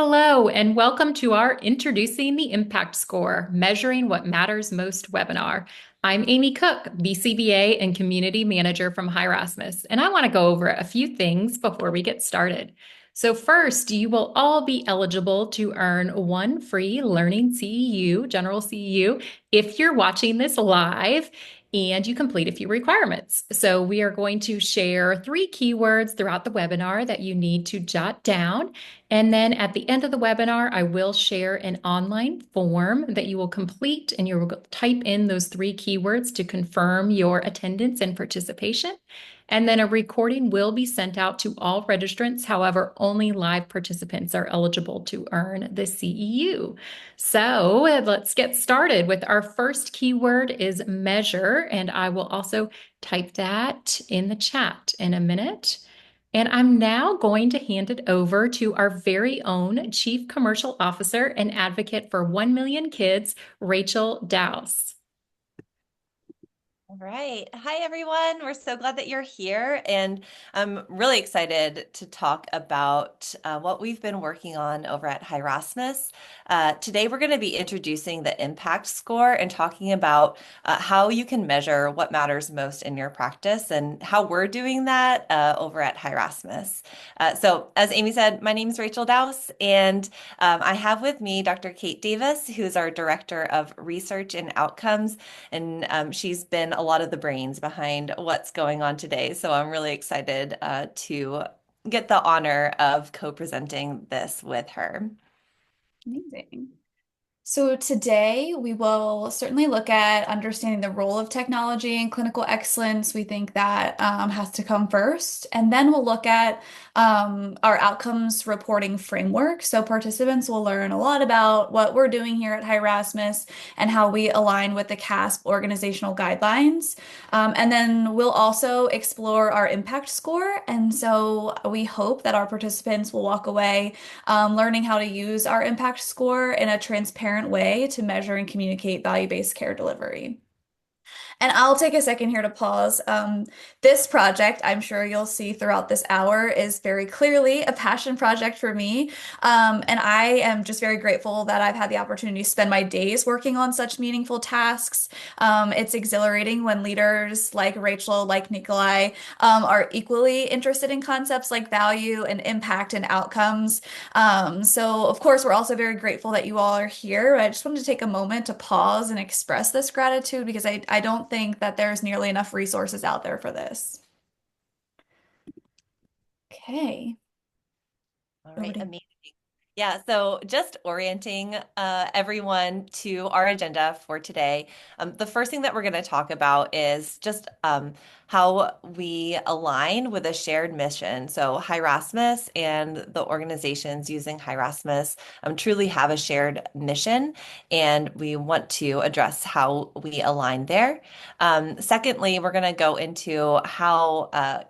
Hello, and welcome to our Introducing the Impact Score, Measuring What Matters Most webinar. I'm Amy Cook, BCBA and Community Manager from Hi Rasmus, and I want to go over a few things before we get started. So first, you will all be eligible to earn one free Learning CEU, General CEU, if you're watching this live and you complete a few requirements. So we are going to share 3 keywords throughout the webinar that you need to jot down. And then at the end of the webinar, I will share an online form that you will complete, and you will type in those 3 keywords to confirm your attendance and participation. And then a recording will be sent out to all registrants. However, only live participants are eligible to earn the CEU. So let's get started with our first keyword is measure, and I will also type that in the chat in a minute. And I'm now going to hand it over to our very own Chief Commercial Officer and advocate for 1 million kids, Rachel Dowse. All right. Hi, everyone. We're so glad that you're here. And I'm really excited to talk about what we've been working on over at Hi Rasmus. Today, we're going to be introducing the impact score and talking about how you can measure what matters most in your practice and how we're doing that over at Hi Rasmus. So, as Amy said, my name is Rachel Dowse, and I have with me Dr. Kate Davis, who's our Director of Research and Outcomes, and she's been a lot of the brains behind what's going on today. So I'm really excited to get the honor of co-presenting this with her. Amazing. So today we will certainly look at understanding the role of technology in clinical excellence. We think that has to come first. And then we'll look at our outcomes reporting framework. So participants will learn a lot about what we're doing here at Hi Rasmus and how we align with the CASP organizational guidelines. And then we'll also explore our impact score. And so we hope that our participants will walk away learning how to use our impact score in a transparent way to measure and communicate value-based care delivery. And I'll take a second here to pause. This project, I'm sure you'll see throughout this hour, is very clearly a passion project for me. And I am just very grateful that I've had the opportunity to spend my days working on such meaningful tasks. It's exhilarating when leaders like Rachel, like Nikolai, are equally interested in concepts like value and impact and outcomes. So, of course, we're also very grateful that you all are here. I just wanted to take a moment to pause and express this gratitude because I don't think that there's nearly enough resources out there for this. Okay. All Over right, to amazing. Yeah, so just orienting everyone to our agenda for today. The first thing that we're going to talk about is just how we align with a shared mission. So Hi Rasmus and the organizations using Hi Rasmus truly have a shared mission, and we want to address how we align there. Secondly, we're going to go into how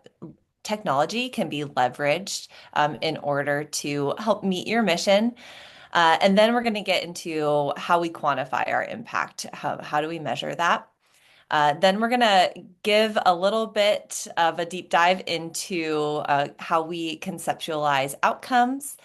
technology can be leveraged in order to help meet your mission. And then we're going to get into how we quantify our impact. How do we measure that? Then we're going to give a little bit of a deep dive into how we conceptualize outcomes,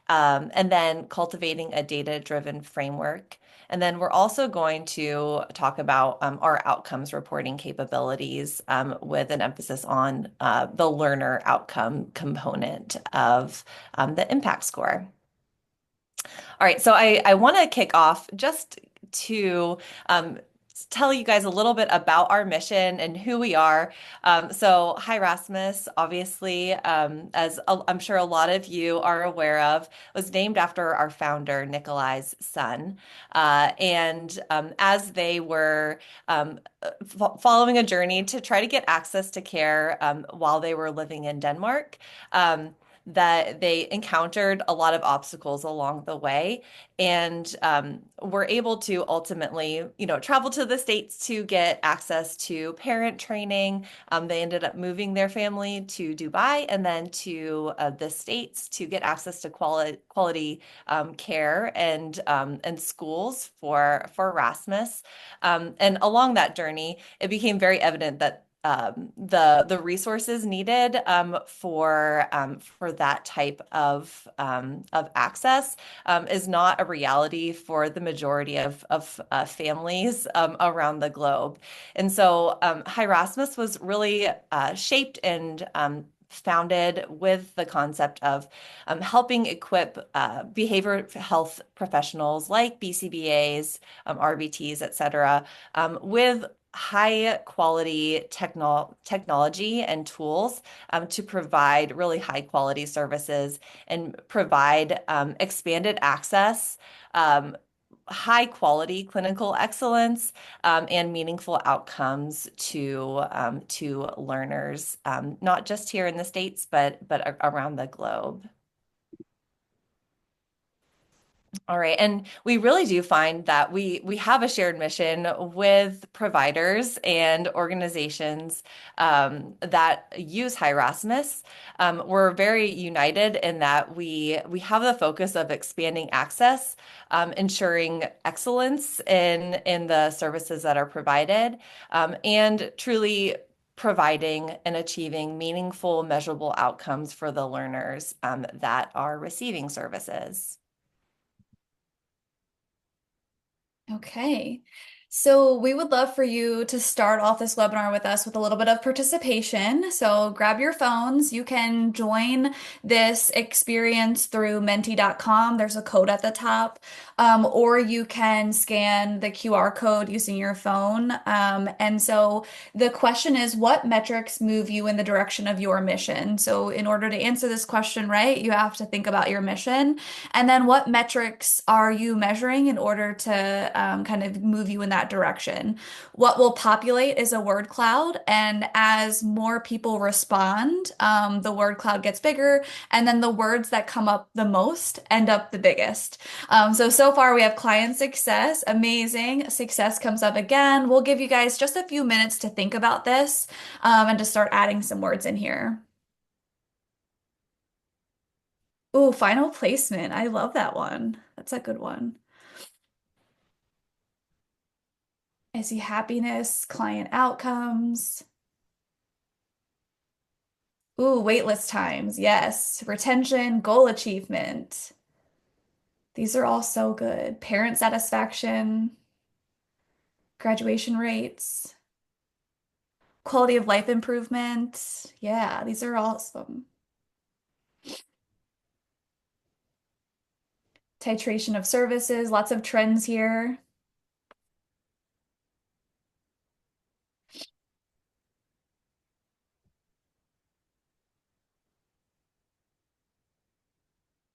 and then cultivating a data-driven framework. And then we're also going to talk about our outcomes reporting capabilities with an emphasis on the learner outcome component of the impact score. All right, so I want to kick off just to tell you guys a little bit about our mission and who we are. So Hi Rasmus, obviously, I'm sure a lot of you are aware of, was named after our founder, Nikolai's son. And as they were following a journey to try to get access to care while they were living in Denmark, that they encountered a lot of obstacles along the way and were able to ultimately, travel to the States to get access to parent training. They ended up moving their family to Dubai and then to the States to get access to quality care and schools for Rasmus. And along that journey, it became very evident that the resources needed for that type of access is not a reality for the majority of families around the globe. And so Hi Rasmus was really shaped and founded with the concept of helping equip behavioral health professionals like BCBAs, RBTs, et cetera, with high quality technology and tools to provide really high quality services and provide expanded access, high quality clinical excellence, and meaningful outcomes to learners, not just here in the States, but around the globe. All right. And we really do find that we have a shared mission with providers and organizations that use Hi Rasmus. We're very united in that we have the focus of expanding access, ensuring excellence in the services that are provided, and truly providing and achieving meaningful, measurable outcomes for the learners that are receiving services. Okay. So we would love for you to start off this webinar with us with a little bit of participation. So grab your phones. You can join this experience through menti.com. There's a code at the top. Or you can scan the QR code using your phone. And so the question is, what metrics move you in the direction of your mission? So in order to answer this question right, you have to think about your mission. And then what metrics are you measuring in order to kind of move you in that direction? What will populate is a word cloud. And as more people respond, the word cloud gets bigger. And then the words that come up the most end up the biggest. So far we have client success. Amazing. Success comes up again. We'll give you guys just a few minutes to think about this and to start adding some words in here. Ooh, final placement. I love that one. That's a good one. I see happiness, client outcomes. Ooh, waitlist times. Yes. Retention, goal achievement. These are all so good. Parent satisfaction, graduation rates, quality of life improvement. Yeah, these are awesome. Titration of services, lots of trends here.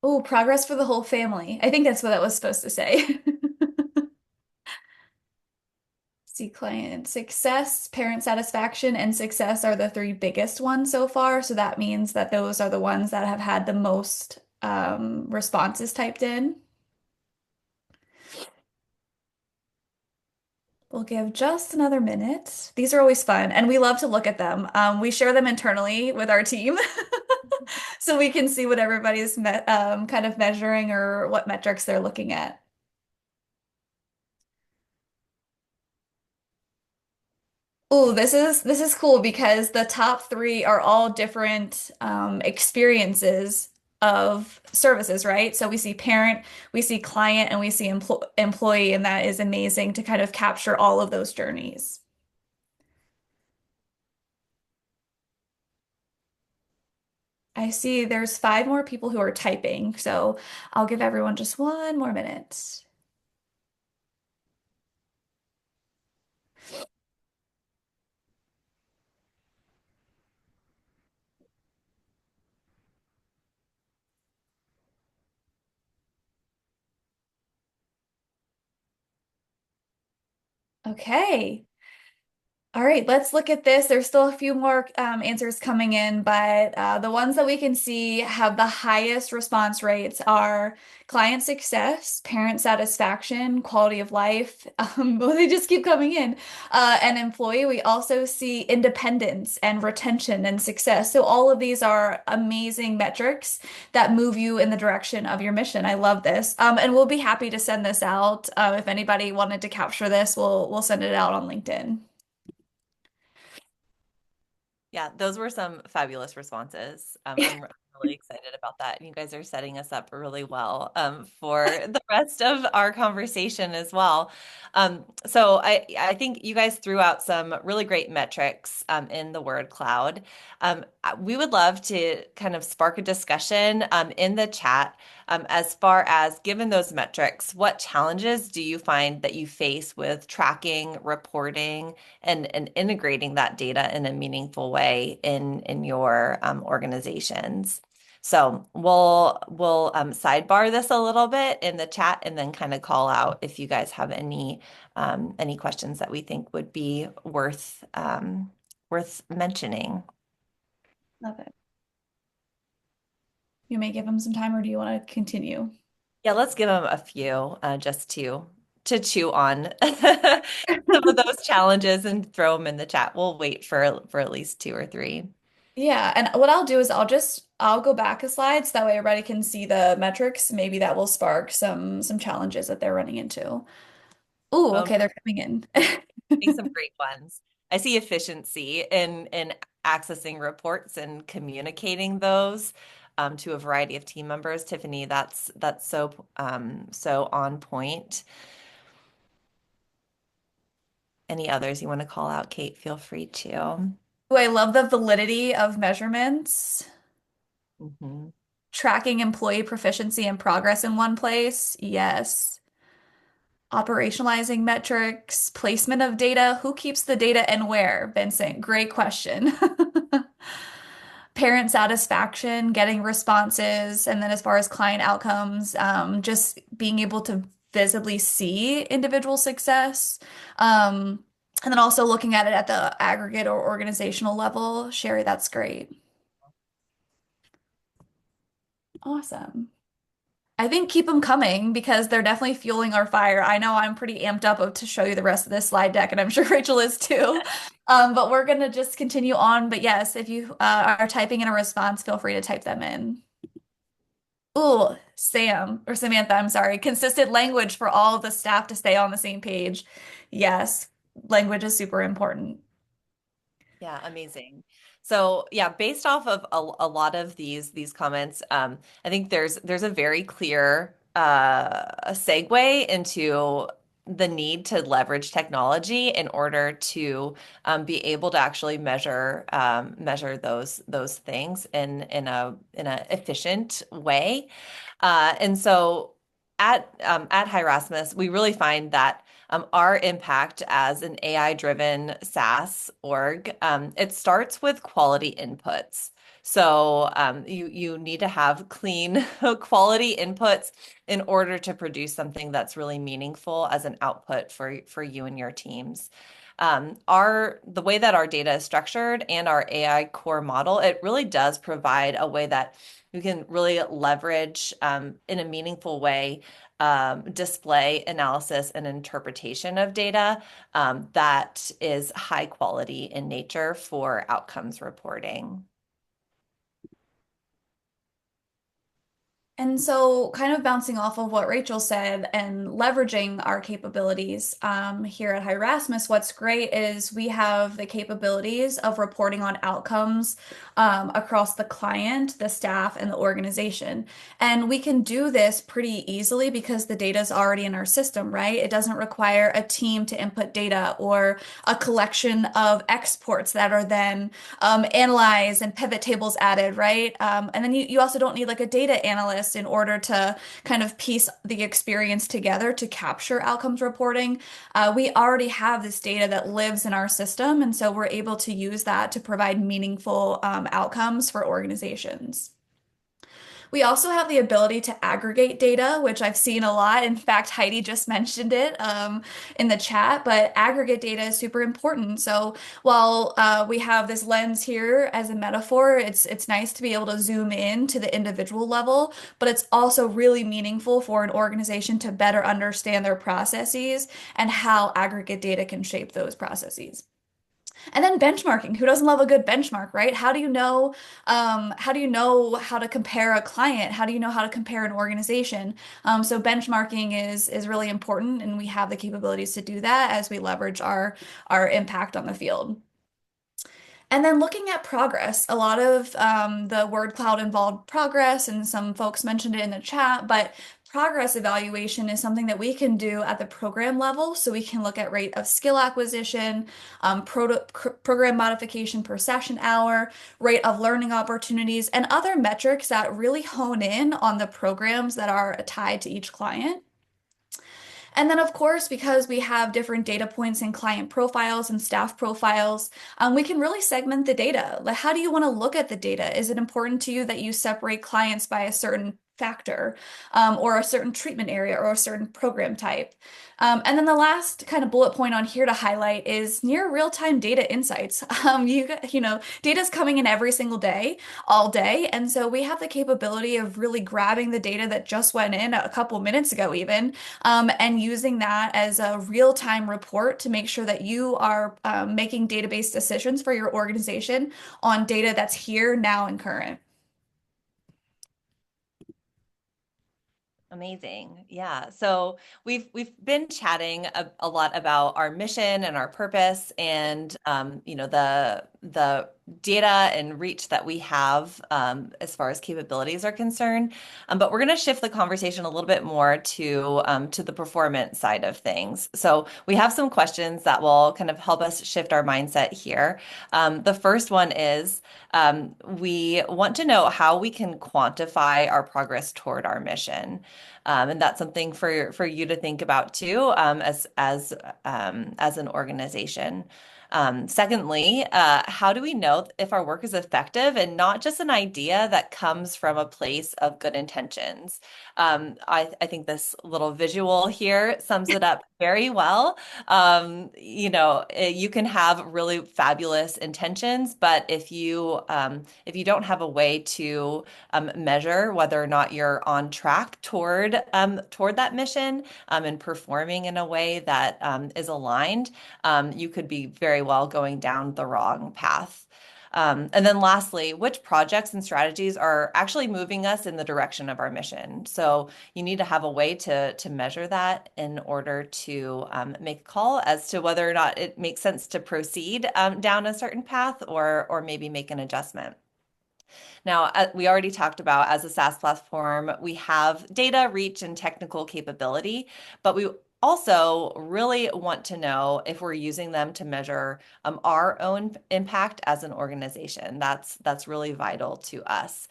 Oh, progress for the whole family. I think that's what that was supposed to say. See, client success, parent satisfaction, and success are the three biggest ones so far. So that means that those are the ones that have had the most responses typed in. We'll give just another minute. These are always fun, and we love to look at them. We share them internally with our team so we can see what everybody's kind of measuring or what metrics they're looking at. Oh, this is cool because the top three are all different experiences of services, right? So we see parent, we see client, and we see employee, and that is amazing to kind of capture all of those journeys. I see there's 5 more people who are typing, so I'll give everyone just 1 more minute. Okay. All right, let's look at this. There's still a few more answers coming in, but the ones that we can see have the highest response rates are client success, parent satisfaction, quality of life. Well, they just keep coming in. And employee, we also see independence and retention and success. So all of these are amazing metrics that move you in the direction of your mission. I love this. And we'll be happy to send this out. If anybody wanted to capture this, we'll send it out on LinkedIn. Yeah, those were some fabulous responses. I'm really excited about that. And you guys are setting us up really well for the rest of our conversation as well. So I think you guys threw out some really great metrics in the word cloud. We would love to kind of spark a discussion in the chat as far as given those metrics, what challenges do you find that you face with tracking, reporting, and integrating that data in a meaningful way in your organizations. So we'll sidebar this a little bit in the chat and then kind of call out if you guys have any questions that we think would be worth mentioning. Love it. You may give them some time, or do you want to continue? Yeah, let's give them a few just to chew on some of those challenges and throw them in the chat. We'll wait for at least two or three. Yeah, and what I'll do is I'll go back a slide so that way everybody can see the metrics. Maybe that will spark some challenges that they're running into. Ooh, Oh, okay, they're coming in. make some great ones. I see efficiency in accessing reports and communicating those to a variety of team members. Tiffany, that's so on point. Any others you want to call out, Kate? Feel free to. Ooh, I love the validity of measurements, Mhm. tracking employee proficiency and progress in one place. Yes. Operationalizing metrics, placement of data. Who keeps the data and where? Vincent, great question. Parent satisfaction, getting responses, and then as far as client outcomes, just being able to visibly see individual success. And then also looking at it at the aggregate or organizational level. Sherry, that's great. Awesome. I think keep them coming because they're definitely fueling our fire. I know I'm pretty amped up to show you the rest of this slide deck, and I'm sure Rachel is too. But we're gonna just continue on. But yes, if you are typing in a response, feel free to type them in. Ooh, Sam or Samantha, I'm sorry. Consistent language for all of the staff to stay on the same page. Yes, language is super important. Yeah, amazing. So yeah, based off of a lot of these comments, I think there's a very clear a segue into the need to leverage technology in order to be able to actually measure those things in a efficient way. And so at Hi Rasmus, we really find that our impact as an AI-driven SaaS org, it starts with quality inputs. So you need to have clean quality inputs in order to produce something that's really meaningful as an output for you and your teams. The way that our data is structured and our AI core model, it really does provide a way that you can really leverage in a meaningful way display analysis and interpretation of data that is high quality in nature for outcomes reporting. And so, kind of bouncing off of what Rachel said and leveraging our capabilities here at Hi Rasmus, what's great is we have the capabilities of reporting on outcomes across the client, the staff, and the organization. And we can do this pretty easily because the data is already in our system, right? It doesn't require a team to input data or a collection of exports that are then analyzed and pivot tables added, right? And then you also don't need like a data analyst in order to kind of piece the experience together to capture outcomes reporting. We already have this data that lives in our system, and so we're able to use that to provide meaningful outcomes for organizations. We also have the ability to aggregate data, which I've seen a lot. In fact, Heidi just mentioned it in the chat, but aggregate data is super important. So while we have this lens here as a metaphor, it's nice to be able to zoom in to the individual level, but it's also really meaningful for an organization to better understand their processes and how aggregate data can shape those processes. And then benchmarking. Who doesn't love a good benchmark, right? How do you know how to compare a client? How do you know how to compare an organization? So benchmarking is really important, and we have the capabilities to do that as we leverage our impact on the field. And then looking at progress, a lot of the word cloud involved progress, and some folks mentioned it in the chat, but progress evaluation is something that we can do at the program level. So we can look at rate of skill acquisition, program modification per session hour, rate of learning opportunities, and other metrics that really hone in on the programs that are tied to each client. And then, of course, because we have different data points in client profiles and staff profiles, we can really segment the data. Like, how do you want to look at the data? Is it important to you that you separate clients by a certain factor, or a certain treatment area, or a certain program type? And then the last kind of bullet point on here to highlight is near real-time data insights. Data is coming in every single day, all day, and so we have the capability of really grabbing the data that just went in a couple minutes ago, even, and using that as a real-time report to make sure that you are making database decisions for your organization on data that's here, now, and current. Amazing. Yeah. So we've been chatting a lot about our mission and our purpose and the data and reach that we have as far as capabilities are concerned. But we're going to shift the conversation a little bit more to the performance side of things. So we have some questions that will kind of help us shift our mindset here. The first one is we want to know how we can quantify our progress toward our mission. And that's something for you to think about too, as an organization. Secondly, how do we know if our work is effective and not just an idea that comes from a place of good intentions? I think this little visual here sums it up very well. You can have really fabulous intentions, but if you don't have a way to measure whether or not you're on track toward that mission and performing in a way that is aligned, you could be very well going down the wrong path. And then lastly, which projects and strategies are actually moving us in the direction of our mission? So you need to have a way to measure that in order to make a call as to whether or not it makes sense to proceed down a certain path or maybe make an adjustment. Now, we already talked about as a SaaS platform, we have data, reach, and technical capability, but we also really want to know if we're using them to measure our own impact as an organization. That's really vital to us.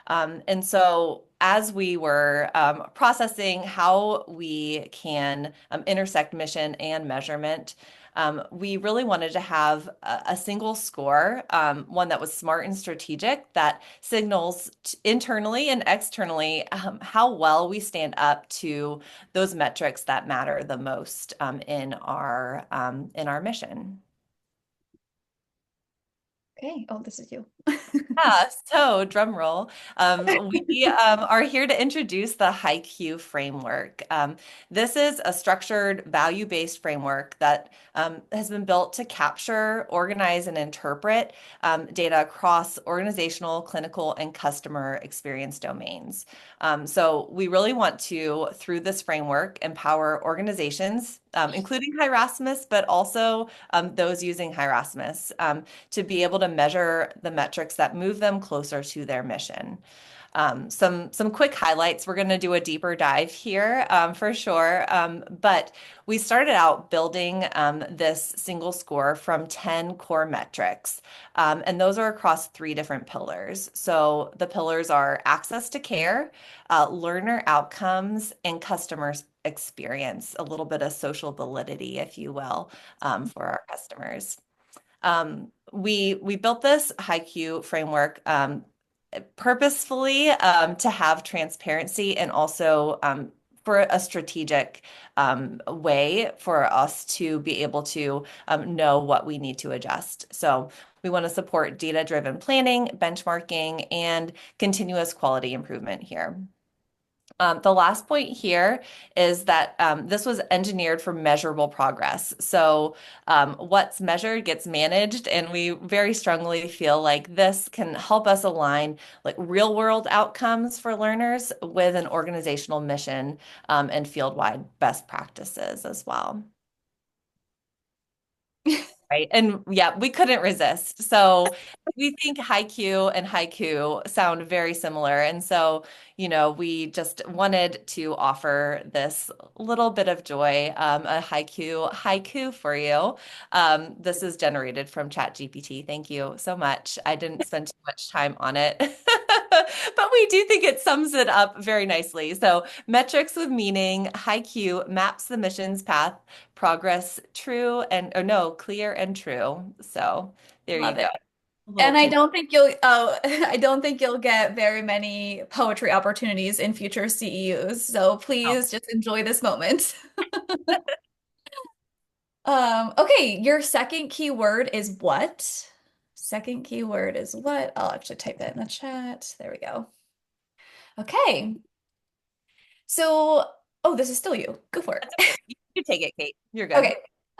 And so as we were processing how we can intersect mission and measurement, we really wanted to have a single score, one that was smart and strategic, that signals internally and externally how well we stand up to those metrics that matter the most in our mission. Okay. Oh, this is you. Yeah, so drum roll. We are here to introduce the HiQ Framework. This is a structured, value-based framework that has been built to capture, organize, and interpret data across organizational, clinical, and customer experience domains. So we really want to, through this framework, empower organizations, including Hi Rasmus, but also those using Hi Rasmus, to be able to measure the metrics that move them closer to their mission. Some quick highlights. We're going to do a deeper dive here for sure. But we started out building this single score from 10 core metrics. And those are across 3 different pillars. So the pillars are access to care, learner outcomes, and customer experience, a little bit of social validity, if you will, for our customers. We built this HiQ framework purposefully to have transparency and also for a strategic way for us to be able to know what we need to adjust. So we want to support data-driven planning, benchmarking, and continuous quality improvement here. The last point here is that this was engineered for measurable progress. So what's measured gets managed, and we very strongly feel like this can help us align like real world outcomes for learners with an organizational mission and field-wide best practices as well. Right. And yeah, we couldn't resist. So we think HiQ and HiQ sound very similar. And so, we just wanted to offer this little bit of joy, a haiku for you. This is generated from ChatGPT. Thank you so much. I didn't spend too much time on it, but we do think it sums it up very nicely. So metrics with meaning, HiQ maps the mission's path, progress true and or no, clear and true. So there you Love go. it. A little And I teaser. don't think you'll I don't think you'll get very many poetry opportunities in future CEUs. So please just enjoy this moment. Okay, your second keyword is what? Second keyword is what? I'll actually type that in the chat. There we go. Okay. So, oh, this is still you. Go for That's it. okay. You take it, Kate. You're good. Okay.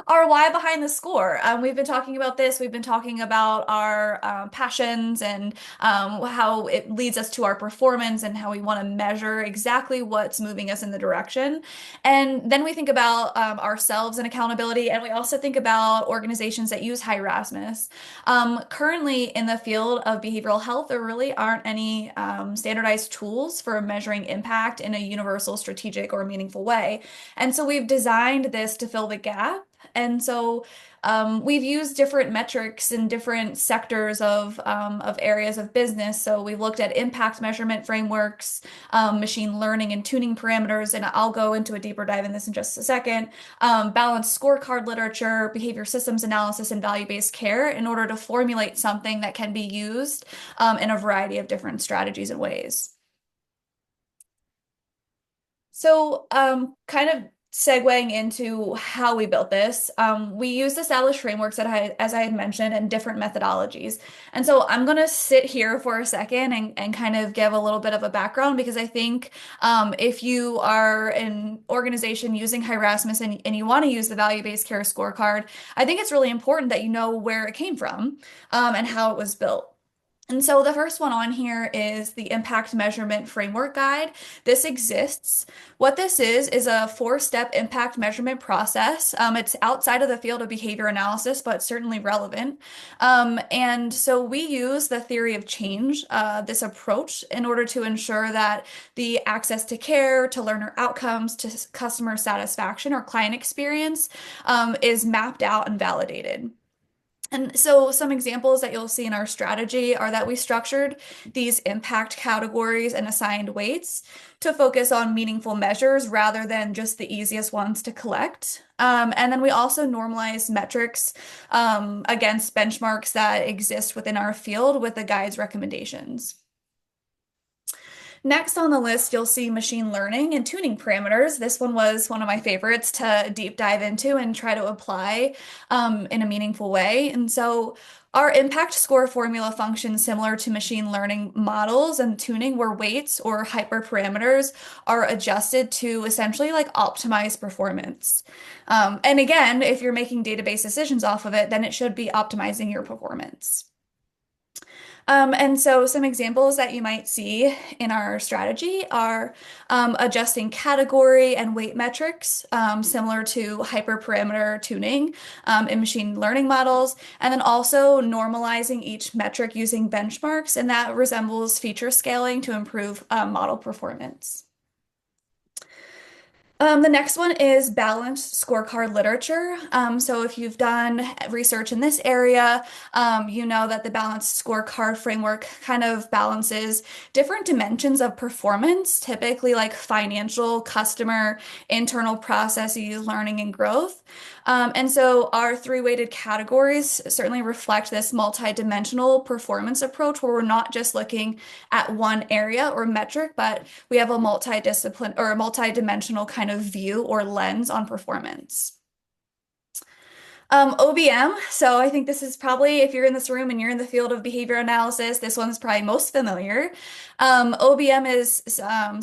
Our why behind the score. We've been talking about this. We've been talking about our passions and how it leads us to our performance and how we want to measure exactly what's moving us in the direction. And then we think about ourselves and accountability. And we also think about organizations that use Hi Rasmus. Currently, in the field of behavioral health, there really aren't any standardized tools for measuring impact in a universal, strategic, or meaningful way. And so we've designed this to fill the gap. And so we've used different metrics in different sectors of areas of business. So we've looked at impact measurement frameworks, machine learning and tuning parameters, and I'll go into a deeper dive in this in just a second. Balanced scorecard literature, behavior systems analysis, and value-based care in order to formulate something that can be used in a variety of different strategies and ways. So, kind of segueing into how we built this, we used established frameworks as I had mentioned, and different methodologies. And so I'm going to sit here for a second and kind of give a little bit of a background because I think if you are an organization using Hi Rasmus and you want to use the value-based care scorecard, I think it's really important that you know where it came from and how it was built. And so the first one on here is the Impact Measurement Framework Guide. This exists. What this is a four-step impact measurement process. It's outside of the field of behavior analysis, but certainly relevant. And so we use the theory of change, this approach, in order to ensure that the access to care, to learner outcomes, to customer satisfaction or client experience is mapped out and validated. And so some examples that you'll see in our strategy are that we structured these impact categories and assigned weights to focus on meaningful measures rather than just the easiest ones to collect. And then we also normalize metrics against benchmarks that exist within our field with the guide's recommendations. Next on the list, you'll see machine learning and tuning parameters. This one was one of my favorites to deep dive into and try to apply in a meaningful way. And so our impact score formula functions similar to machine learning models and tuning where weights or hyperparameters are adjusted to essentially like optimize performance. And again, if you're making database decisions off of it, then it should be optimizing your performance. And so some examples that you might see in our strategy are adjusting category and weight metrics, similar to hyperparameter tuning in machine learning models, and then also normalizing each metric using benchmarks, and that resembles feature scaling to improve model performance. The next one is balanced scorecard literature. So if you've done research in this area, you know that the balanced scorecard framework kind of balances different dimensions of performance, typically like financial, customer, internal processes, learning, and growth. And so our three-weighted categories certainly reflect this multi-dimensional performance approach where we're not just looking at one area or metric, but we have a multi-discipline or a multi-dimensional kind of view or lens on performance. OBM. So I think this is probably, if you're in this room and you're in the field of behavior analysis, this one's probably most familiar. OBM is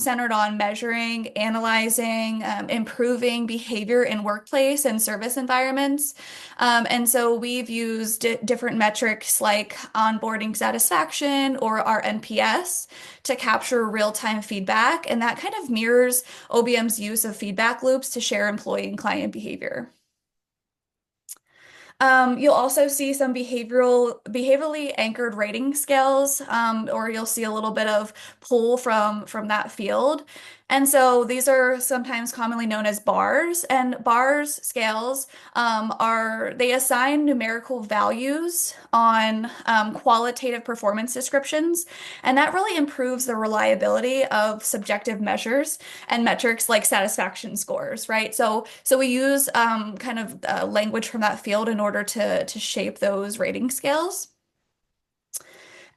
centered on measuring, analyzing, improving behavior in workplace and service environments. And so we've used different metrics like onboarding satisfaction or our NPS to capture real-time feedback. And that kind of mirrors OBM's use of feedback loops to share employee and client behavior. You'll also see some behaviorally anchored rating scales, or you'll see a little bit of pull from that field. And so these are sometimes commonly known as bars, and bars scales they assign numerical values on qualitative performance descriptions, and that really improves the reliability of subjective measures and metrics like satisfaction scores, right? So we use kind of language from that field in order to shape those rating scales.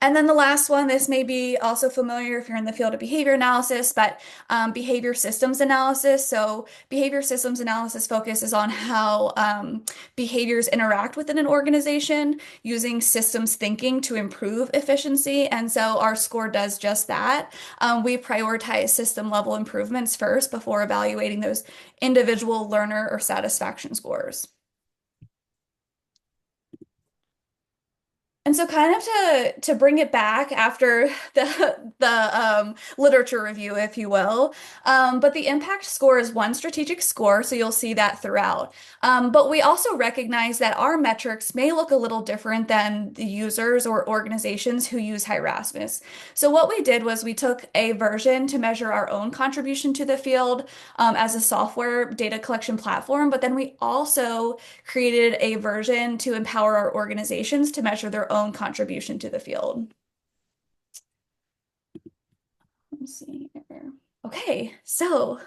And then the last one, this may be also familiar if you're in the field of behavior analysis, but behavior systems analysis. So behavior systems analysis focuses on how behaviors interact within an organization using systems thinking to improve efficiency. And so our score does just that. We prioritize system level improvements first before evaluating those individual learner or satisfaction scores. And so kind of to bring it back after the literature review, if you will, but the impact score is one strategic score, so you'll see that throughout. But we also recognize that our metrics may look a little different than the users or organizations who use Hi Rasmus. So what we did was we took a version to measure our own contribution to the field as a software data collection platform, but then we also created a version to empower our organizations to measure their own contribution to the field. Let's see here. Okay, so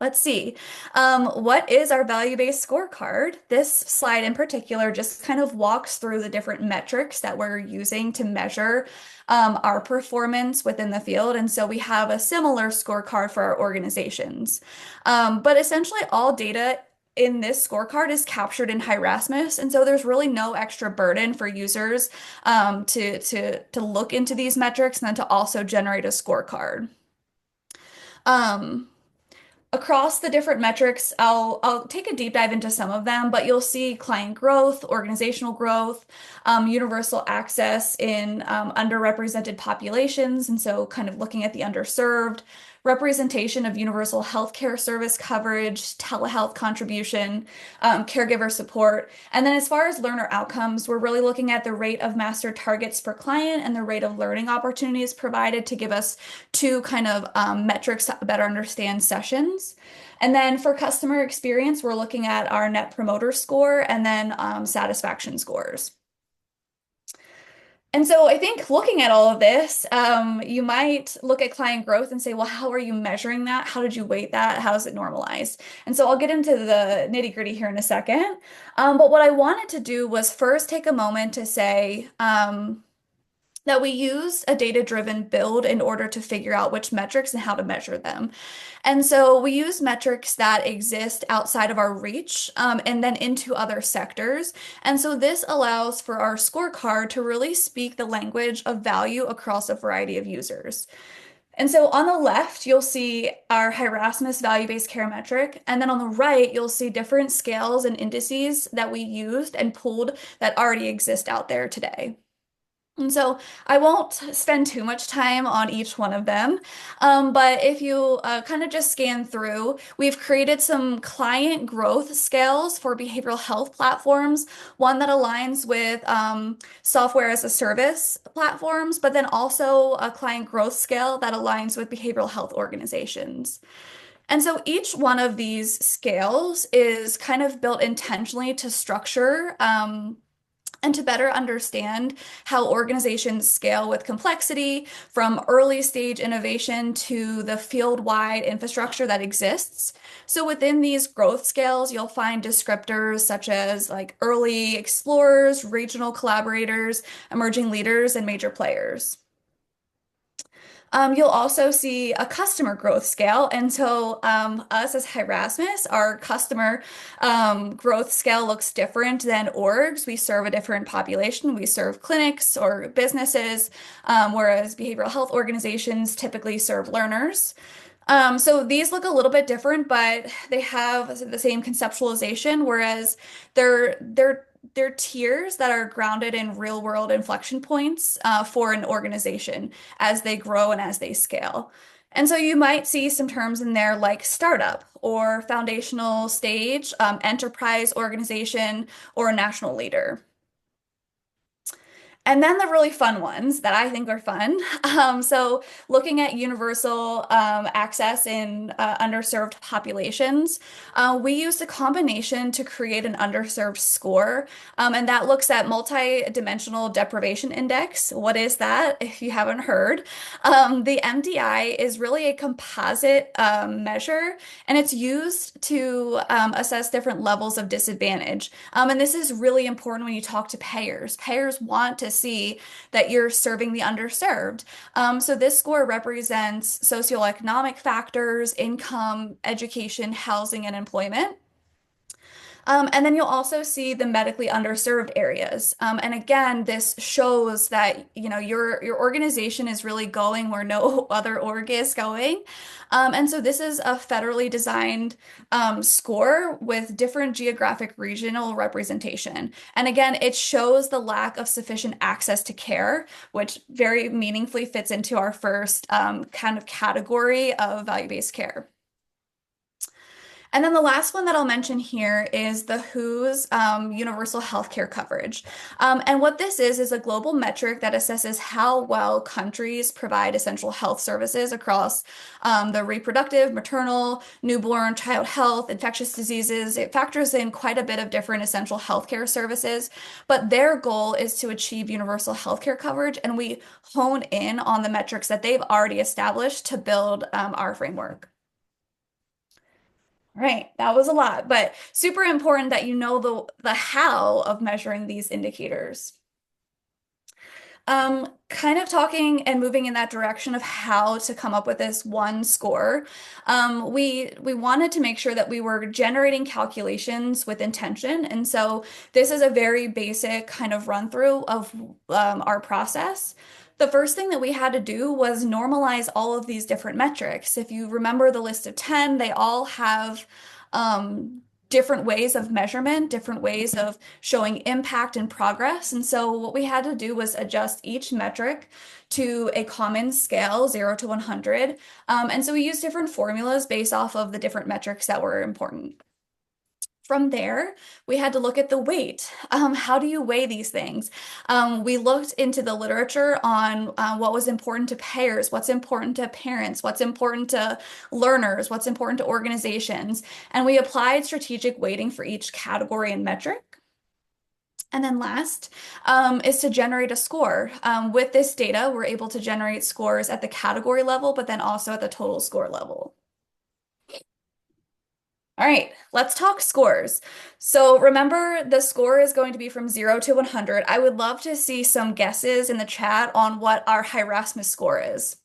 let's see. What is our value-based scorecard? This slide in particular just kind of walks through the different metrics that we're using to measure our performance within the field. And so we have a similar scorecard for our organizations. But essentially all data in this scorecard is captured in Hi Rasmus, and so there's really no extra burden for users to look into these metrics and then to also generate a scorecard. Across the different metrics, I'll take a deep dive into some of them, but you'll see client growth, organizational growth, universal access in underrepresented populations, and so kind of looking at the underserved, representation of universal healthcare service coverage, telehealth contribution, caregiver support. And then as far as learner outcomes, we're really looking at the rate of master targets per client and the rate of learning opportunities provided to give us two kind of metrics to better understand sessions. And then for customer experience, we're looking at our net promoter score and then satisfaction scores. And so I think looking at all of this, you might look at client growth and say, well, how are you measuring that? How did you weight that? How is it normalized? And so I'll get into the nitty-gritty here in a second. But what I wanted to do was first take a moment to say, that we use a data-driven build in order to figure out which metrics and how to measure them. And so we use metrics that exist outside of our reach and then into other sectors. And so this allows for our scorecard to really speak the language of value across a variety of users. And so on the left, you'll see our Hi Rasmus value-based care metric. And then on the right, you'll see different scales and indices that we used and pulled that already exist out there today. And so I won't spend too much time on each one of them, but if you kind of just scan through, we've created some client growth scales for behavioral health platforms, one that aligns with software as a service platforms, but then also a client growth scale that aligns with behavioral health organizations. And so each one of these scales is kind of built intentionally to structure and to better understand how organizations scale with complexity from early stage innovation to the field-wide infrastructure that exists. So within these growth scales, you'll find descriptors such as like early explorers, regional collaborators, emerging leaders, and major players. You'll also see a customer growth scale. And so us as Hi Rasmus, our customer growth scale looks different than orgs. We serve a different population. We serve clinics or businesses, whereas behavioral health organizations typically serve learners. So these look a little bit different, but they have the same conceptualization, whereas they're tiers that are grounded in real world inflection points for an organization as they grow and as they scale. And so you might see some terms in there like startup or foundational stage, enterprise organization, or national leader. And then the really fun ones that I think are fun. So looking at universal access in underserved populations, we used a combination to create an underserved score, and that looks at multi-dimensional deprivation index. What is that? If you haven't heard, the MDI is really a composite measure, and it's used to assess different levels of disadvantage. And this is really important when you talk to payers. Payers want to see that you're serving the underserved. So this score represents socioeconomic factors, income, education, housing, and employment. And then you'll also see the medically underserved areas. And again, this shows that your organization is really going where no other org is going. And so this is a federally designed score with different geographic regional representation. And again, it shows the lack of sufficient access to care, which very meaningfully fits into our first kind of category of value-based care. And then the last one that I'll mention here is the WHO's universal healthcare coverage. And what this is a global metric that assesses how well countries provide essential health services across the reproductive, maternal, newborn, child health, infectious diseases. It factors in quite a bit of different essential healthcare services, but their goal is to achieve universal healthcare coverage, and we hone in on the metrics that they've already established to build our framework. Right, that was a lot, but super important that you know the how of measuring these indicators. Kind of talking and moving in that direction of how to come up with this one score. We wanted to make sure that we were generating calculations with intention, and so this is a very basic kind of run through of our process. The first thing that we had to do was normalize all of these different metrics. If you remember the list of 10, they all have different ways of measurement, different ways of showing impact and progress. And so what we had to do was adjust each metric to a common scale, 0 to 100. And so we used different formulas based off of the different metrics that were important. From there, we had to look at the weight. How do you weigh these things? We looked into the literature on what was important to payers, what's important to parents, what's important to learners, what's important to organizations, and we applied strategic weighting for each category and metric. And then last is to generate a score. With this data, we're able to generate scores at the category level, but then also at the total score level. All right, let's talk scores. So remember, the score is going to be from 0 to 100. I would love to see some guesses in the chat on what our Hi Rasmus score is.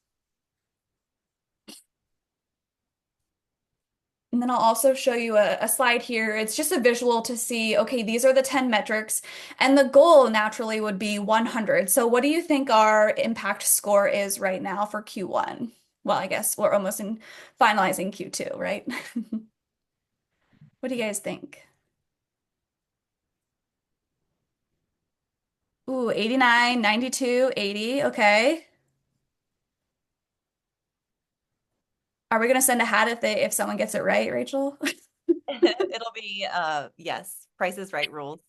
And then I'll also show you a slide here. It's just a visual to see, okay, these are the 10 metrics, and the goal naturally would be 100. So what do you think our impact score is right now for Q1? Well, I guess we're almost in finalizing Q2, right? What do you guys think? Ooh, 89, 92, 80. Okay. Are we gonna send a hat if someone gets it right, Rachel? It'll be yes, Price is Right rules.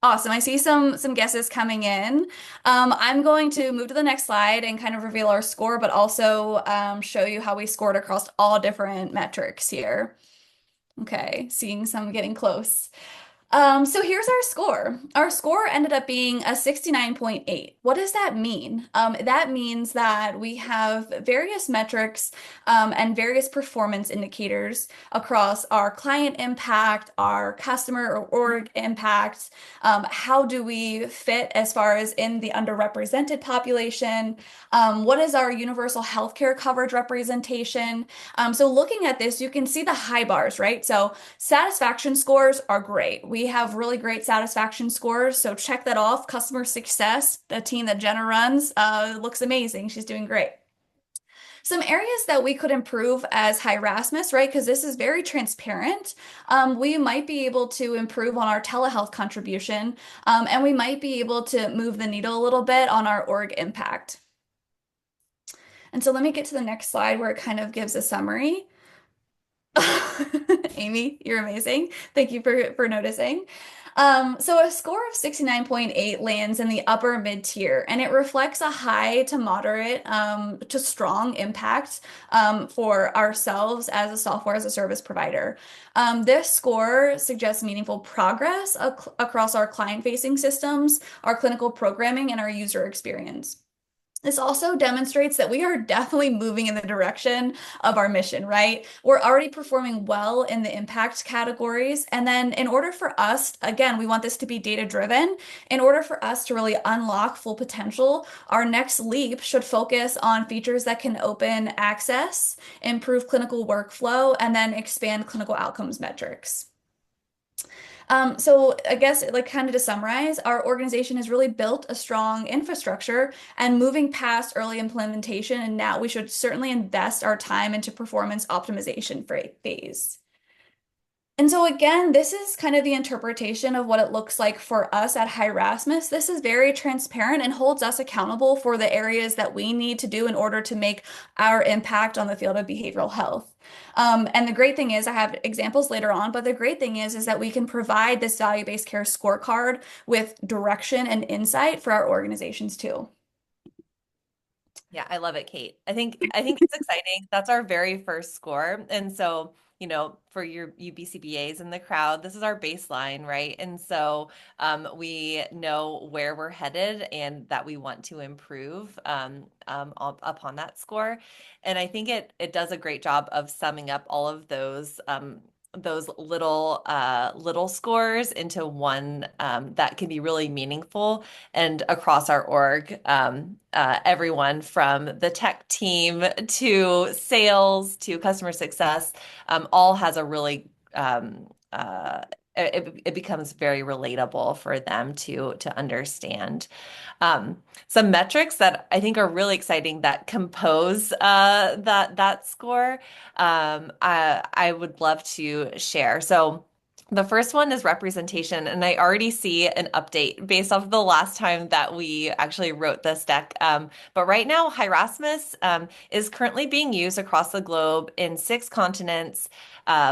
Awesome. I see some guesses coming in. I'm going to move to the next slide and kind of reveal our score, but also show you how we scored across all different metrics here. Okay, seeing some getting close. So here's our score. Our score ended up being a 69.8. What does that mean? That means that we have various metrics and various performance indicators across our client impact, our customer or org impact. How do we fit as far as in the underrepresented population? What is our universal healthcare coverage representation? So looking at this, you can see the high bars, right? So satisfaction scores are great. We have really great satisfaction scores, so check that off. Customer success, the team that Jenna runs, looks amazing. She's doing great. Some areas that we could improve as Hi Rasmus, right? Because this is very transparent. We might be able to improve on our telehealth contribution, and we might be able to move the needle a little bit on our org impact. And so let me get to the next slide where it kind of gives a summary. Amy, you're amazing. Thank you for noticing. So a score of 69.8 lands in the upper mid tier, and it reflects a high to moderate to strong impact for ourselves as a software as a service provider. This score suggests meaningful progress across our client-facing systems, our clinical programming, and our user experience. This also demonstrates that we are definitely moving in the direction of our mission, right? We're already performing well in the impact categories. And then in order for us, again, we want this to be data-driven. In order for us to really unlock full potential, our next leap should focus on features that can open access, improve clinical workflow, and then expand clinical outcomes metrics. So I guess like kind of to summarize, our organization has really built a strong infrastructure and moving past early implementation, and now we should certainly invest our time into performance optimization phase. And so again, this is kind of the interpretation of what it looks like for us at Hi Rasmus. This is very transparent and holds us accountable for the areas that we need to do in order to make our impact on the field of behavioral health. And the great thing is, I have examples later on, but the great thing is that we can provide this value-based care scorecard with direction and insight for our organizations too. Yeah, I love it, Kate. I think it's exciting. That's our very first score. And so, for you BCBAs in the crowd, this is our baseline, right? And so we know where we're headed and that we want to improve upon that score. And I think it does a great job of summing up all of those little scores into one that can be really meaningful and across our org. Everyone from the tech team to sales to customer success all has a really it becomes very relatable for them to understand. Some metrics that I think are really exciting that compose that score. I would love to share. So the first one is representation, and I already see an update based off of the last time that we actually wrote this deck. But right now, Hi Rasmus is currently being used across the globe in 6 continents.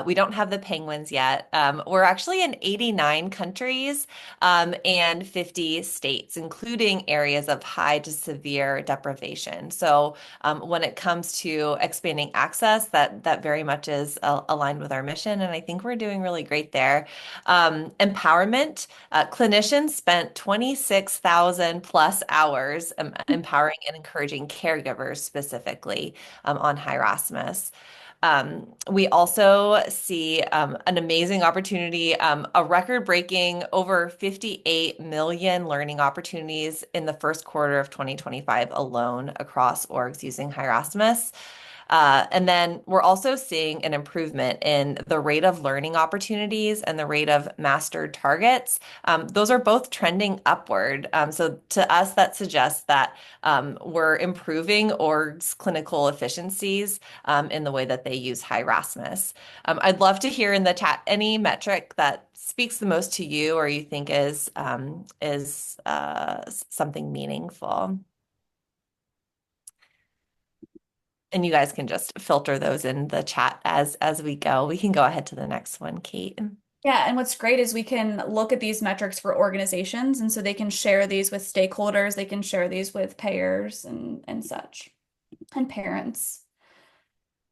We don't have the penguins yet. We're actually in 89 countries and 50 states, including areas of high to severe deprivation. So when it comes to expanding access, that very much is aligned with our mission, and I think we're doing really great there. Empowerment, clinicians spent 26,000 plus hours empowering and encouraging caregivers specifically on Hi Rasmus. We also see an amazing opportunity, a record-breaking over 58 million learning opportunities in the first quarter of 2025 alone across orgs using Hi Rasmus. And then we're also seeing an improvement in the rate of learning opportunities and the rate of mastered targets. Those are both trending upward. So to us, that suggests that we're improving orgs' clinical efficiencies in the way that they use Hi Rasmus. I'd love to hear in the chat any metric that speaks the most to you or you think is something meaningful. And you guys can just filter those in the chat as we go. We can go ahead to the next one, Kate. Yeah, and what's great is we can look at these metrics for organizations, and so they can share these with stakeholders, they can share these with payers and such, and parents.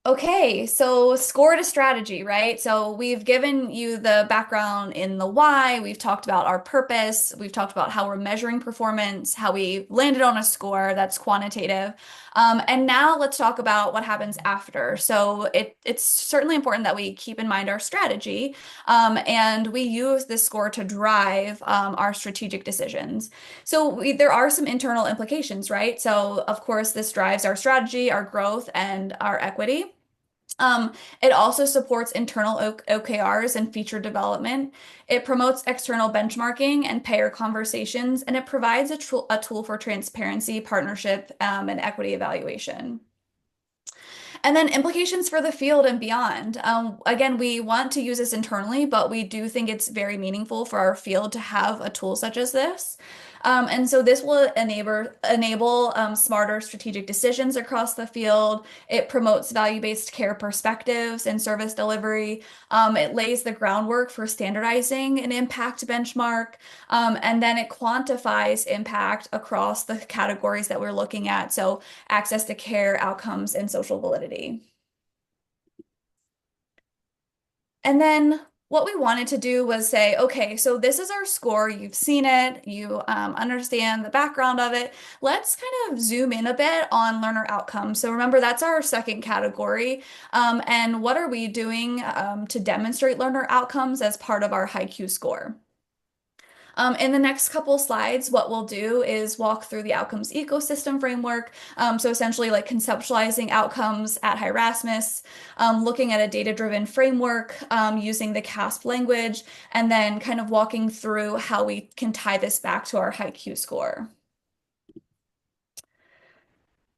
Okay, so score to strategy, right? So we've given you the background in the why, we've talked about our purpose, we've talked about how we're measuring performance, how we landed on a score that's quantitative. And now let's talk about what happens after. So it's certainly important that we keep in mind our strategy, and we use this score to drive our strategic decisions. So there are some internal implications, right? So of course, this drives our strategy, our growth, and our equity. It also supports internal OKRs and feature development. It promotes external benchmarking and payer conversations, and it provides a tool for transparency, partnership, and equity evaluation. And then implications for the field and beyond. Again, we want to use this internally, but we do think it's very meaningful for our field to have a tool such as this. And so this will enable smarter strategic decisions across the field. It promotes value-based care perspectives and service delivery. It lays the groundwork for standardizing an impact benchmark. And then it quantifies impact across the categories that we're looking at. So access to care, outcomes, and social validity. And then what we wanted to do was say, okay, so this is our score. You've seen it. You understand the background of it. Let's kind of zoom in a bit on learner outcomes. So remember, that's our second category. And what are we doing to demonstrate learner outcomes as part of our HiQ score? In the next couple slides, what we'll do is walk through the outcomes ecosystem framework. So essentially like conceptualizing outcomes at Hi Rasmus, looking at a data-driven framework using the CASP language, and then kind of walking through how we can tie this back to our HiQ score.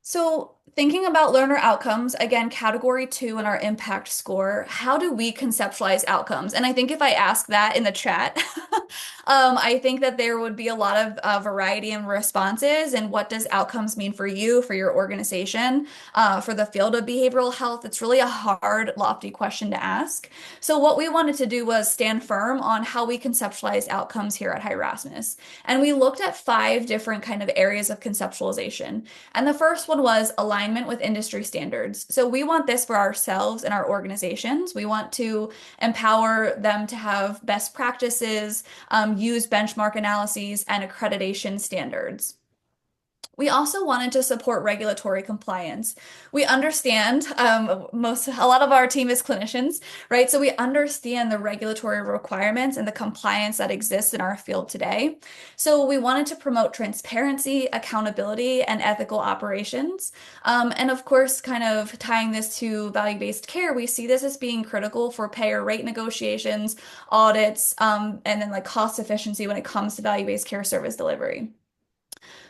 So thinking about learner outcomes, again, category 2 in our impact score, how do we conceptualize outcomes? And I think if I ask that in the chat, I think that there would be a lot of variety in responses. And what does outcomes mean for you, for your organization, for the field of behavioral health? It's really a hard, lofty question to ask. So what we wanted to do was stand firm on how we conceptualize outcomes here at Hi Rasmus. And we looked at 5 different kind of areas of conceptualization. And the first one was alignment with industry standards. So we want this for ourselves and our organizations. We want to empower them to have best practices, use benchmark analyses, and accreditation standards. We also wanted to support regulatory compliance. We understand a lot of our team is clinicians, right? So we understand the regulatory requirements and the compliance that exists in our field today. So we wanted to promote transparency, accountability, and ethical operations. And of course, kind of tying this to value-based care, we see this as being critical for payer rate negotiations, audits, and then like cost efficiency when it comes to value-based care service delivery.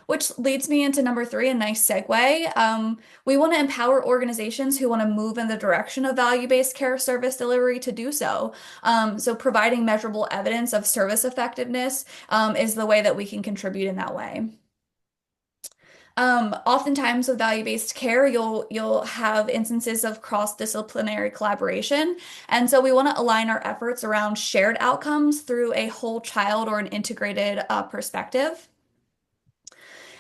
Which leads me into number 3, a nice segue. We want to empower organizations who want to move in the direction of value-based care service delivery to do so. So providing measurable evidence of service effectiveness is the way that we can contribute in that way. Oftentimes with value-based care, you'll have instances of cross-disciplinary collaboration. And so we want to align our efforts around shared outcomes through a whole child or an integrated perspective.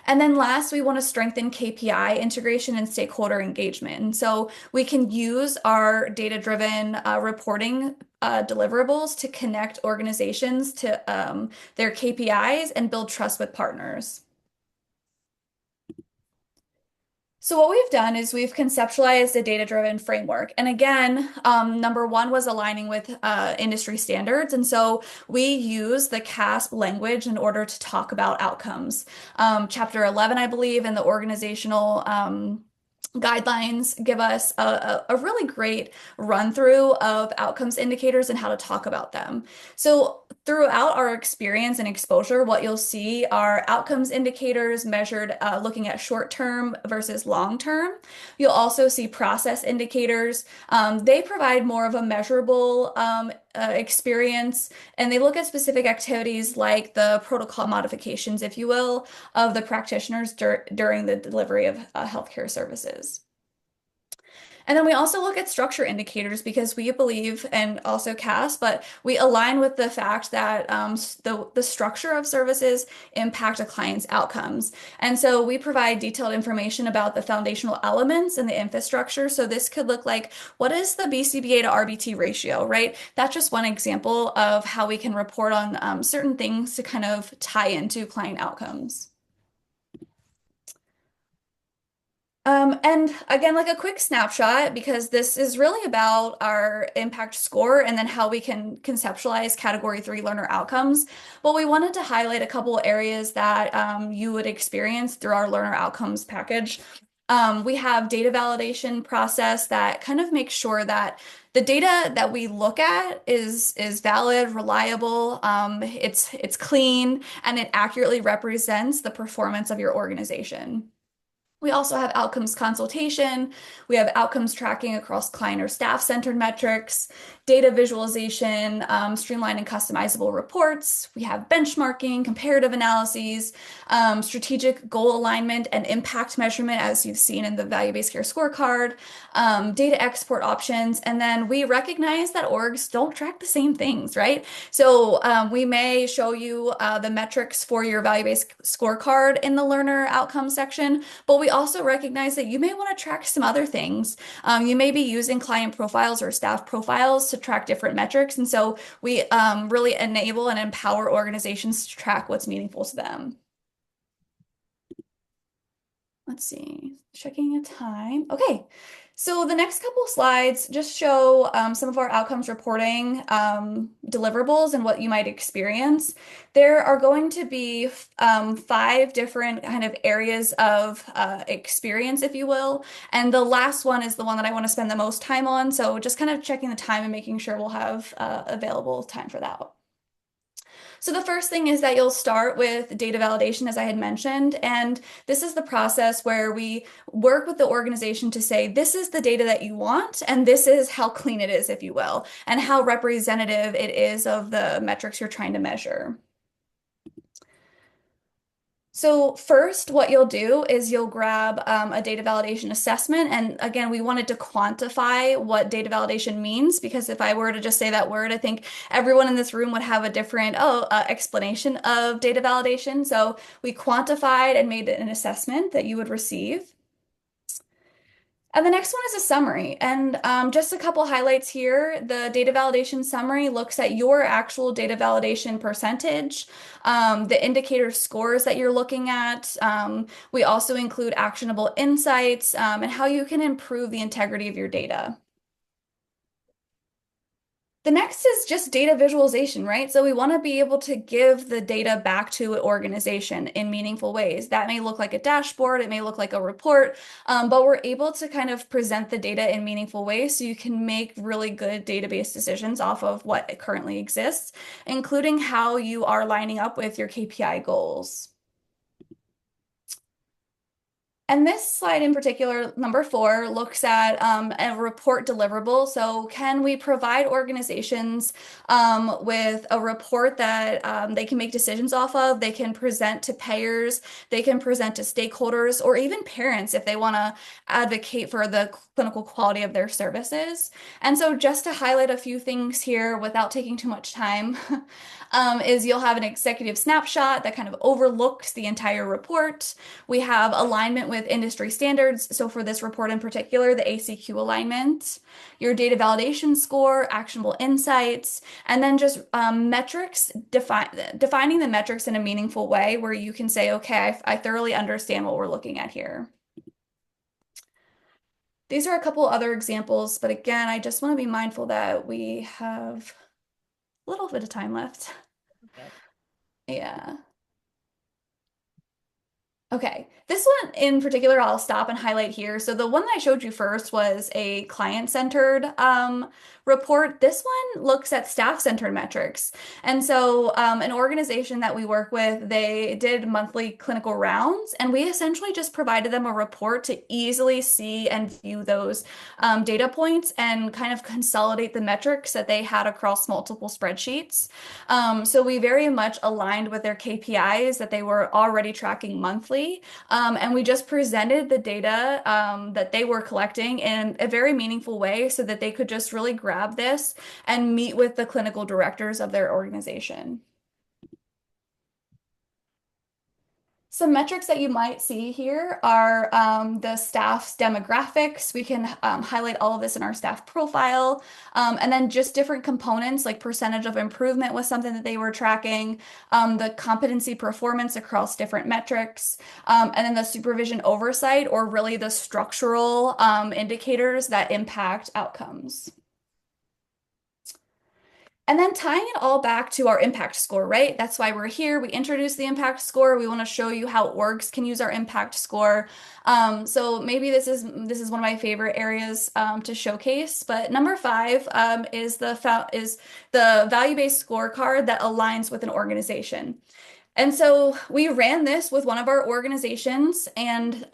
And then last, we want to strengthen KPI integration and stakeholder engagement. And so we can use our data-driven reporting deliverables to connect organizations to their KPIs and build trust with partners. So what we've done is we've conceptualized a data-driven framework. And again, number 1 was aligning with industry standards. And so we use the CASP language in order to talk about outcomes. Chapter 11, I believe, and the organizational guidelines give us a really great run through of outcomes indicators and how to talk about them. So throughout our experience and exposure, what you'll see are outcomes indicators measured looking at short term versus long term. You'll also see process indicators. They provide more of a measurable experience, and they look at specific activities like the protocol modifications, if you will, of the practitioners during the delivery of healthcare services. And then we also look at structure indicators because we believe, and also CAS, but we align with the fact that the structure of services impact a client's outcomes. And so we provide detailed information about the foundational elements and the infrastructure. So this could look like, what is the BCBA to RBT ratio, right? That's just one example of how we can report on certain things to kind of tie into client outcomes. And again, like a quick snapshot, because this is really about our impact score and then how we can conceptualize category 3 learner outcomes. But we wanted to highlight a couple areas that you would experience through our learner outcomes package. We have data validation process that kind of makes sure that the data that we look at is valid, reliable, it's clean, and it accurately represents the performance of your organization. We also have outcomes consultation. We have outcomes tracking across client or staff-centered metrics, data visualization, streamlined and customizable reports. We have benchmarking, comparative analyses, strategic goal alignment and impact measurement, as you've seen in the value-based care scorecard, data export options. And then we recognize that orgs don't track the same things, right? So we may show you the metrics for your value-based scorecard in the learner outcome section, but we also recognize that you may want to track some other things. You may be using client profiles or staff profiles to track different metrics. And so we really enable and empower organizations to track what's meaningful to them. Let's see, checking a time. Okay, so the next couple slides just show some of our outcomes reporting deliverables and what you might experience. There are going to be 5 different kind of areas of experience, if you will. And the last one is the one that I want to spend the most time on. So just kind of checking the time and making sure we'll have available time for that. So the first thing is that you'll start with data validation, as I had mentioned, and this is the process where we work with the organization to say, this is the data that you want, and this is how clean it is, if you will, and how representative it is of the metrics you're trying to measure. So first, what you'll do is you'll grab a data validation assessment. And again, we wanted to quantify what data validation means, because if I were to just say that word, I think everyone in this room would have a different explanation of data validation. So we quantified and made an assessment that you would receive. And the next one is a summary. And just a couple highlights here. The data validation summary looks at your actual data validation percentage, the indicator scores that you're looking at. We also include actionable insights and how you can improve the integrity of your data. The next is just data visualization, right? So we want to be able to give the data back to an organization in meaningful ways. That may look like a dashboard, it may look like a report, but we're able to kind of present the data in meaningful ways so you can make really good database decisions off of what currently exists, including how you are lining up with your KPI goals. And this slide in particular, number 4, looks at a report deliverable. So can we provide organizations with a report that they can make decisions off of? They can present to payers, they can present to stakeholders, or even parents if they want to advocate for the clinical quality of their services. And so just to highlight a few things here without taking too much time, is you'll have an executive snapshot that kind of overlooks the entire report. We have alignment with industry standards. So for this report in particular, the ACQ alignment, your data validation score, actionable insights, and then just metrics, defining the metrics in a meaningful way where you can say, okay, I thoroughly understand what we're looking at here. These are a couple other examples, but again, I just want to be mindful that we have a little bit of time left. Okay. Yeah. Okay, this one in particular, I'll stop and highlight here. So the one that I showed you first was a client-centered report. This one looks at staff-centered metrics. And so an organization that we work with, they did monthly clinical rounds, and we essentially just provided them a report to easily see and view those data points and kind of consolidate the metrics that they had across multiple spreadsheets. So we very much aligned with their KPIs that they were already tracking monthly. And we just presented the data that they were collecting in a very meaningful way so that they could just really grab this and meet with the clinical directors of their organization. Some metrics that you might see here are the staff's demographics. We can highlight all of this in our staff profile. And then just different components like percentage of improvement was something that they were tracking, the competency performance across different metrics, and then the supervision oversight, or really the structural indicators that impact outcomes. And then tying it all back to our impact score, right? That's why we're here. We introduced the impact score. We want to show you how orgs can use our impact score. So maybe this is one of my favorite areas to showcase. But number 5 is the value-based scorecard that aligns with an organization. And so we ran this with one of our organizations, and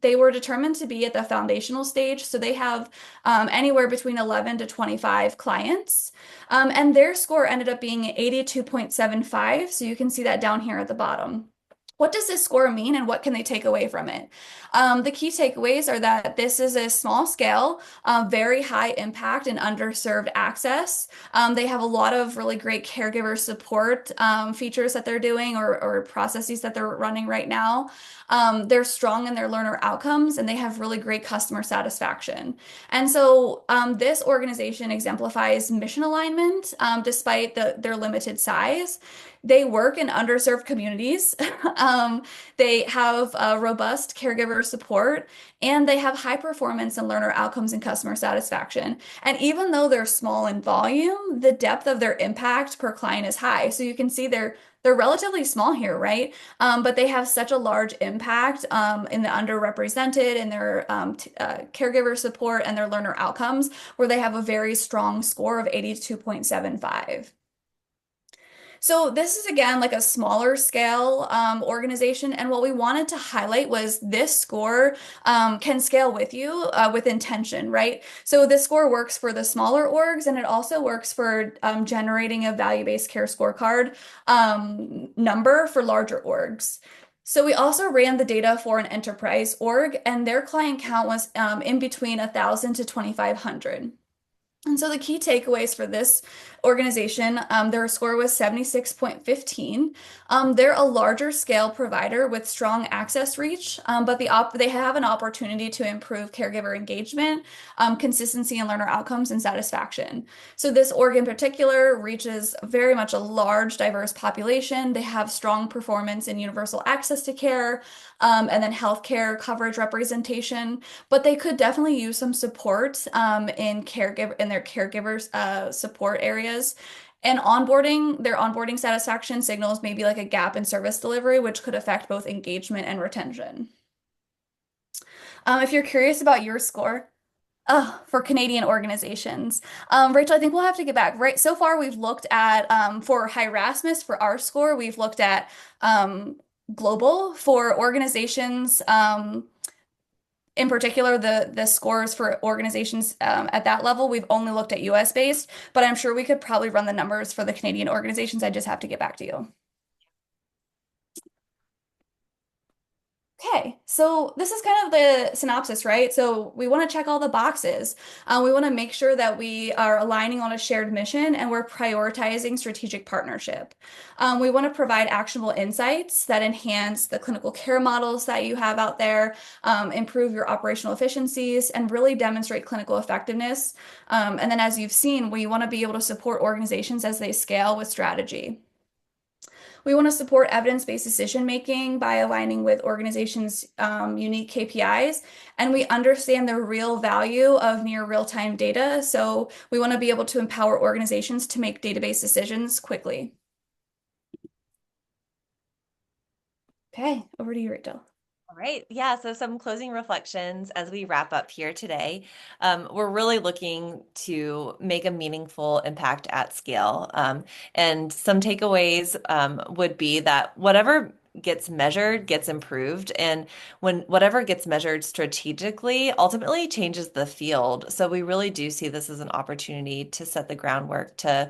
They were determined to be at the foundational stage, so they have anywhere between 11 to 25 clients. And their score ended up being 82.75, so you can see that down here at the bottom. What does this score mean and what can they take away from it? The key takeaways are that this is a small scale, very high impact and underserved access. They have a lot of really great caregiver support features that they're doing or processes that they're running right now. They're strong in their learner outcomes and they have really great customer satisfaction. And so this organization exemplifies mission alignment despite their limited size. They work in underserved communities. They have robust caregiver support, and they have high performance and learner outcomes and customer satisfaction. And even though they're small in volume, the depth of their impact per client is high. So you can see they're relatively small here, right? But they have such a large impact in the underrepresented in their caregiver support and their learner outcomes, where they have a very strong score of 82.75. So this is again like a smaller scale organization, and what we wanted to highlight was this score can scale with you with intention, right? So this score works for the smaller orgs, and it also works for generating a value-based care scorecard number for larger orgs. So we also ran the data for an enterprise org, and their client count was in between 1,000 to 2,500. And so the key takeaways for this organization, their score was 76.15. They're a larger scale provider with strong access reach, but they have an opportunity to improve caregiver engagement, consistency in learner outcomes, and satisfaction. So this org in particular reaches very much a large, diverse population. They have strong performance in universal access to care, and then healthcare coverage representation, but they could definitely use some support in their caregivers support areas. And their onboarding satisfaction signals maybe like a gap in service delivery, which could affect both engagement and retention. If you're curious about your score, for Canadian organizations. Rachel, I think we'll have to get back. Right. So far, we've looked at for Hi Rasmus for our score, we've looked at global for organizations. In particular, the scores for organizations at that level, we've only looked at US based, but I'm sure we could probably run the numbers for the Canadian organizations. I just have to get back to you. Okay, so this is kind of the synopsis, right? So we want to check all the boxes. We want to make sure that we are aligning on a shared mission and we're prioritizing strategic partnership. We want to provide actionable insights that enhance the clinical care models that you have out there, improve your operational efficiencies, and really demonstrate clinical effectiveness. And then as you've seen, we want to be able to support organizations as they scale with strategy. We want to support evidence-based decision making by aligning with organizations' unique KPIs, and we understand the real value of near real-time data. So we want to be able to empower organizations to make database decisions quickly. Okay, over to you, Rachel. All right. Yeah. So some closing reflections as we wrap up here today. We're really looking to make a meaningful impact at scale. And some takeaways would be that whatever gets measured gets improved. And when whatever gets measured strategically ultimately changes the field. So we really do see this as an opportunity to set the groundwork to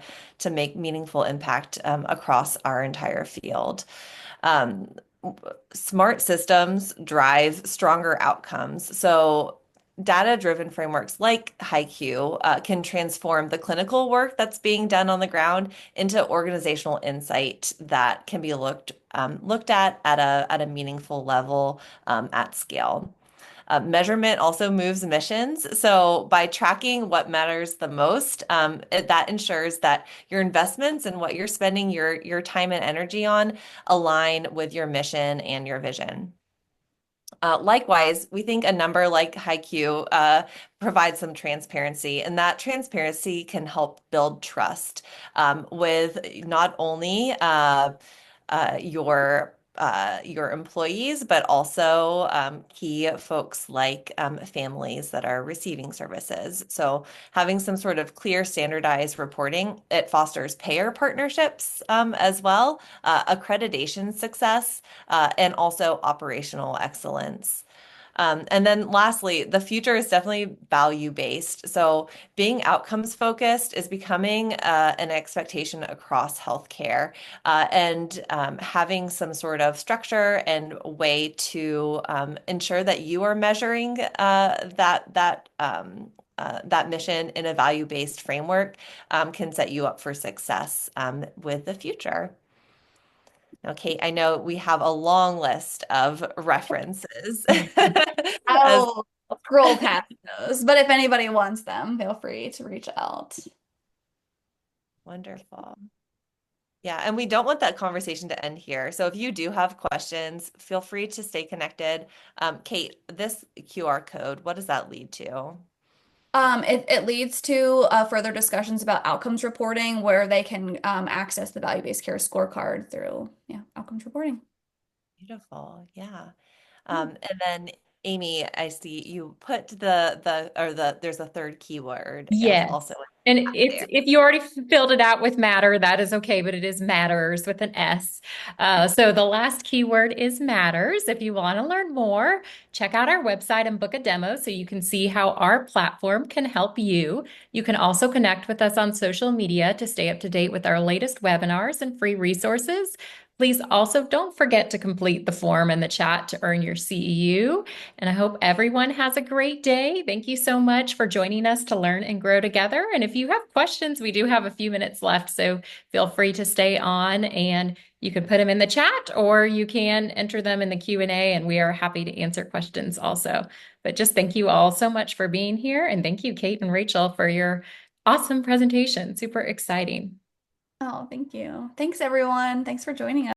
make meaningful impact across our entire field. Smart systems drive stronger outcomes. So data-driven frameworks like HiQ can transform the clinical work that's being done on the ground into organizational insight that can be looked at a meaningful level at scale. Measurement also moves missions. So by tracking what matters the most, that ensures that your investments and what you're spending your time and energy on align with your mission and your vision. Likewise, we think a number like HiQ provides some transparency, and that transparency can help build trust with not only your employees, but also key folks like families that are receiving services. So having some sort of clear standardized reporting, it fosters payer partnerships as well, accreditation success, and also operational excellence. And then lastly, the future is definitely value-based. So being outcomes focused is becoming an expectation across healthcare, and having some sort of structure and way to ensure that you are measuring that mission in a value-based framework can set you up for success with the future. Okay, I know we have a long list of references as I'll scroll past those, but if anybody wants them, feel free to reach out. wonderful. Yeah, and we don't want that conversation to end here. So if you do have questions, feel free to stay connected. Kate, this QR code, what does that lead to? It leads to further discussions about outcomes reporting where they can access the value-based care scorecard through, yeah, outcomes reporting. Beautiful. Yeah. Yeah. And then Amy, I see you put there's a third keyword as Yes. also And it's there. if you already filled it out with matter, that is okay, but it is matters with an S. So the last keyword is matters. If you want to learn more, check out our website and book a demo so you can see how our platform can help you. You can also connect with us on social media to stay up to date with our latest webinars and free resources. Please also don't forget to complete the form in the chat to earn your CEU. And I hope everyone has a great day. Thank you so much for joining us to learn and grow together. And if you have questions, we do have a few minutes left, so feel free to stay on and you can put them in the chat or you can enter them in the Q&A and we are happy to answer questions also. But just thank you all so much for being here. And thank you, Kate and Rachel, for your awesome presentation. Super exciting. Oh, thank you. Thanks, everyone. Thanks for joining us.